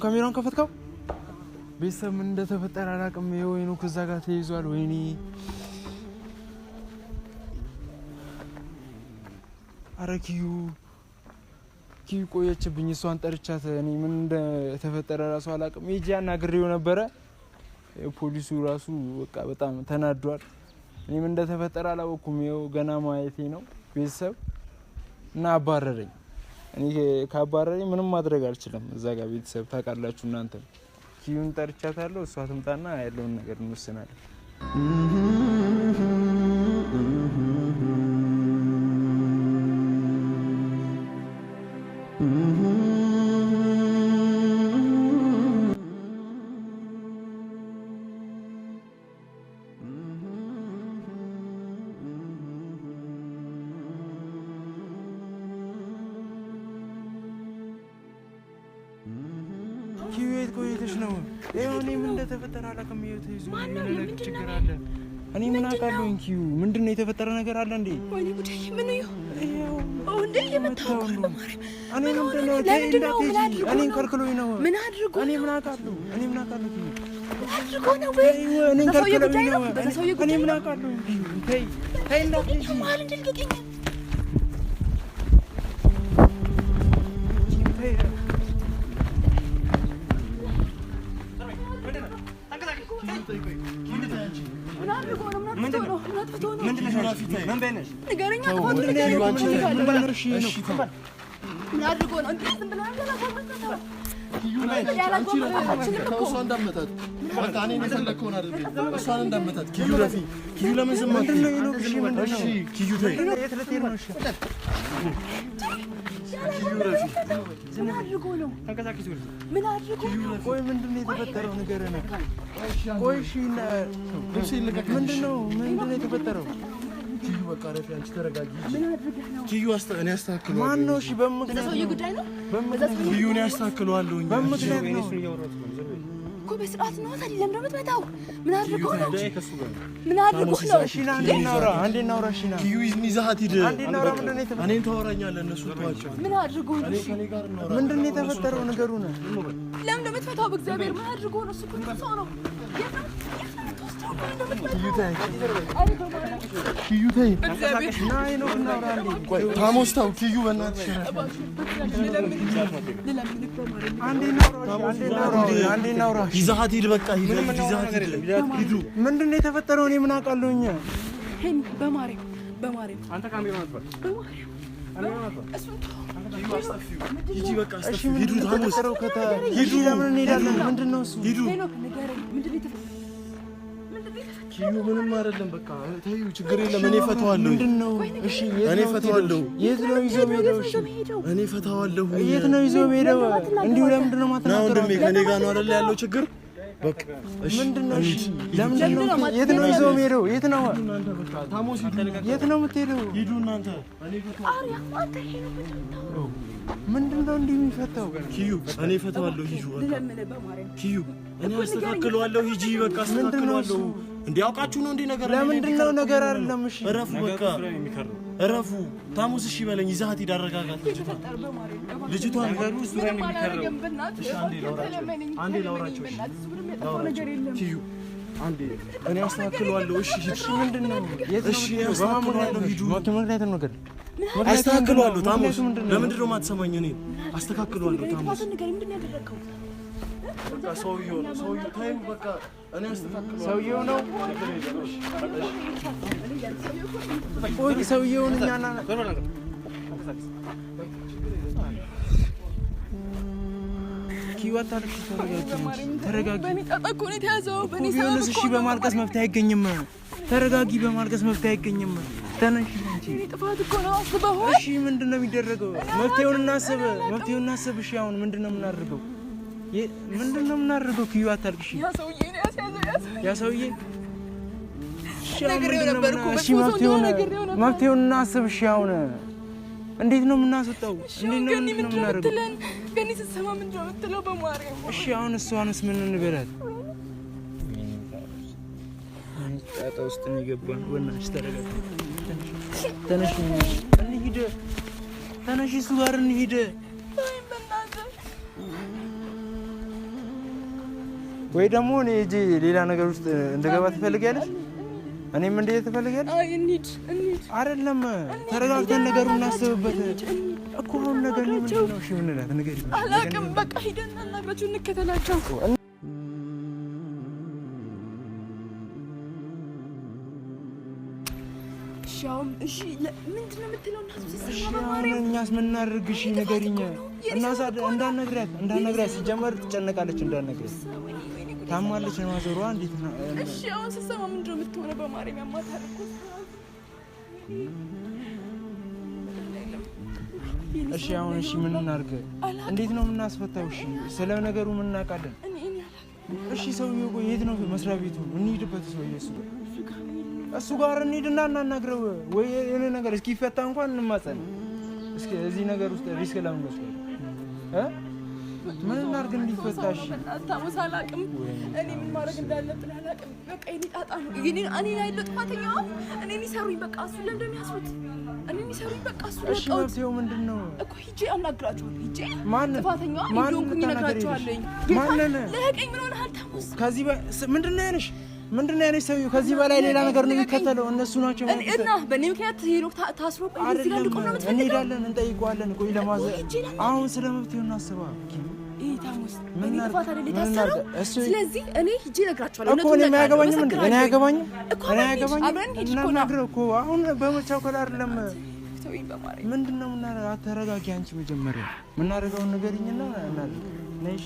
ካሜራውን ከፈትከው ቤተሰብ ምን እንደተፈጠረ አላውቅም። የወይኑ ከዛ ጋር ተይዟል። ወይኔ አረኪዩ ቆየችብኝ። እሷን ጠርቻት እኔ ምን እንደተፈጠረ ራሱ አላውቅም። ሄጂያና ግሬው ነበረ። ፖሊሱ ራሱ በቃ በጣም ተናዷል። እኔ ምን እንደተፈጠረ አላወኩም። ይኸው ገና ማየቴ ነው ቤተሰብ እና አባረረኝ። እኔ ካባረረኝ ምንም ማድረግ አልችልም። እዛ ጋር ቤተሰብ ታውቃላችሁ እናንተ። ኪዩን ጠርቻታለሁ። እሷ ትምጣና ያለውን ነገር እንወስናለን። ኪዩት ቆይተሽ ነው? እኔ ምን እንደተፈጠረ አላውቅም። ይይዙ ምን ችግር አለ? እኔ ምን አውቃለሁ? ኪዩ ምንድነው የተፈጠረ ነገር አለ እንዴ? ወይኔ ጉዴ! ምን ነው እንዴ የመታው? እኔ ምንድነው እኔ ከልክሎኝ ነው። ምን አድርጎ? እኔ ምን አውቃለሁ? አድርጎ ነው ወይ? እኔ ከልክሎኝ ነው። እኔ ምን አውቃለሁ? ተይ እንዳትጂ ማል እንድልቀኝ ቆይ ምንድነው የተፈጠረው ነገር ነው? ቆይ እሺ ምንድነው የተፈጠረው? ኪዩ በቃ ረፊ አንቺ ተረጋጊ። ኪዩ እኔ አስተካክለዋለሁ። ማን ነው? እሺ በምክንያት ለሰውዬ ጉዳይ ነው። ኪዩ እኔ አስተካክለዋለሁ። በምክንያት ነው እኮ በስርዓት ነው። ታዲያ ለምን እንደምትመታው? ምን አድርጎ ነው? ምን አድርጎ ነው? እሺ ና አንዴ እናውራ። እሺ ና ኪዩ ይዘሃት ሂድ። አንዴ እናውራ። ምንድነው የተፈጠረው? እኔን ታወራኛለህ። እነሱ ተዋቸው። ምን አድርጎ ነው? እሺ ምንድነው የተፈጠረው? ንገሩን። ለምን እንደምትመታው? በእግዚአብሔር ምን አድርጎ ነው? እሱ እኮ ሰው ነው። ኪዩ ተይ ናይ ነው እናውራ። ቆይ ታሞስታው ኪዩ በእናትሽ አንዴ እናውራ። ይዘሃት ሂድ። በቃ ይዘሃት ሂድ። ምንድነው የተፈጠረው? እኔ ምን አውቃለሁ? እኛ በማርያም አንተ ካሜራ ነበር። ሂጂ በቃ አስተፊው። ሂዱ ታሞስ ሂዱ። ለምን እንሄዳለን? ምንድነው እሱ? ሂዱ። ኪዩ ምንም አይደለም። በቃ ተይው፣ ችግር የለም። እኔ ፈታዋለሁ። ምንድነው? እሺ እኔ ፈታዋለሁ። የት ነው ይዞ ሄደው? እሺ እኔ ፈታዋለሁ። የት ነው ይዞ ሄደው? እንዲሁ ለምንድን ነው ማተናገር? ነው እንደም ከኔ ጋር ነው አይደል ያለው ችግር? በቃ እሺ ምንድነው? እሺ ለምንድን ነው? የት ነው ይዞ ሄደው? የት ነው? እናንተ በቃ ታሞስ ሂዱ። የት ነው የምትሄደው? ሂዱ እናንተ። እኔ ፈታዋለሁ። ምንድነው እንዲህ የሚፈታው? ኪዩ እኔ ፈታዋለሁ። ሂጂ በቃ ኪዩ እኔ አስተካክለዋለሁ። ሂጂ በቃ አስተካክለዋለሁ። እንዴ አውቃችሁ ነው እንዴ ነገር? ለምንድን ነው ነገር አይደለም። እሺ እረፉ፣ በቃ እረፉ። ታሙስ እሺ በለኝ። ይዛት ይዳረጋጋት ልጅቷ ነገሩ ዙሪያ ነው የሚከረው። እሺ አንዴ ላውራቸው። ኪዩ አንዴ እኔ አስተካክለዋለሁ። እሺ ምንድነው? እሺ አስተካክለዋለሁ። ሂዱ ምክንያት ነው ነገር አስተካክለዋለሁ። ታሙስ ለምንድን ነው የማትሰማኝ? እኔ አስተካክለዋለሁ። ታሙስ በቃ ሰውዬው ታዩ። በቃ እኔ አስተካክለዋለሁ። ሰውዬው ነው። ቆይ ሰውዬውን እኛና ኪዋታ ልክ ተረጋጊ በኔ ጣጣ ነው ተያዘው በኔ ሰበብ እሺ በማልቀስ መፍትሄ አይገኝም ተረጋጊ በማልቀስ መፍትሄ አይገኝም ተነሽ እንጂ ጥፋት እኮ ነው አስበው እሺ ምንድነው የሚደረገው መፍትሄውን እናስብ እሺ አሁን ምንድነው የምናደርገው ምንድነው የምናደርገው ኪዋታ ልክሽ ያ ሰውዬ ነገር ነበርኩ መፍትሄውን እናስብ እሺ አሁን እንዴት ነው የምናስወጣው እንዴት ነው የምናደርገው ገኒ ስትሰማ ምን ነው የምትለው በማርያም እሺ አሁን እሷንስ ምን እንበላት ጣጣ ውስጥ ነው የገባን ወናሽ ተረጋጋ ተነሽ እሱ ጋር እንሂድ ወይ ደግሞ እኔ እጂ ሌላ ነገር ውስጥ እንደገባ ትፈልጊያለሽ እኔም እንዴት ትፈልጊያለሽ አይ እንሂድ አይደለም ተረጋግተን ነገሩን እናስብበት እኮ አሁን ነገር ምንድን ነው እሺ ምን እላት ነገር አላውቅም በቃ ሂደን እናናግራቸው እንከተላቸው ሻም እሺ ምንድን ነው የምትለው እኛስ ምን እናድርግ እሺ ንገሪኝ እንዳትነግሪያት ሲጀመር ትጨነቃለች እንዳትነግሪያት ታማለች ማዘሯ እንዴት ነው እሺ አሁን ስትሰማ ምንድን ነው የምትሆነው በማርያም ያማታል እኮ እሺ አሁን እሺ ምን እናድርግ እንዴት ነው የምናስፈታው እሺ ስለ ነገሩ ምን እናውቃለን እሺ ሰውዬው ቆይ የት ነው መስሪያ ቤቱ እንሂድበት ሰውዬው እሱ ጋር እንሂድና እናናግረው ወይ የኔ ነገር እስኪፈታ እንኳን እንማጸን እስኪ እዚህ ነገር ውስጥ ሪስክ ለምን ወስደው ምን እናድርግ እንዲፈታሽ አታውሳላቅም እኔ ምን ማድረግ እንዳለብን አላቅም በቃ የኔ ጣጣ ነው እኔ ላይ ጥፋተኛ እኔ ሊሰሩኝ በቃ እሱ ለምን ያስሩት እኔ ሊሰሩኝ በቃ እሱ እሺ መፍትሄው ምንድነው እኮ ሂጂ አናግራቸዋለሁ ሂጂ ጥፋተኛ ይዶንኩኝ ነግራቸዋለሁ ማንን ለቀኝ ምን ሆነሃል ታውስ ከዚህ ምንድነው ያለሽ ሰውዬው ከዚህ በላይ ሌላ ነገር ነው የሚከተለው እነሱ ናቸው እና በእኔ ምክንያት ሄሮክ ታስሮብኝ እዚህ ጋር ልቆም ነው የምትፈልገው እንሄዳለን እንጠይቀዋለን ቆይ ለማዘር አሁን ስለ መፍትሄው እናስባ ታሙስ ምን ጥፋት አይደል የታሰረው ስለዚህ እኔ ሂጂ እነግራቸዋለሁ እኮ እኔ የማያገባኝም እንዴ እኔ አያገባኝም እኮ አሁን በመቻኮል አይደለም ምንድነው ተረጋጊ አንቺ መጀመሪያ ምን አደረገውን ንገሪኝና እናድርግ ነይሽ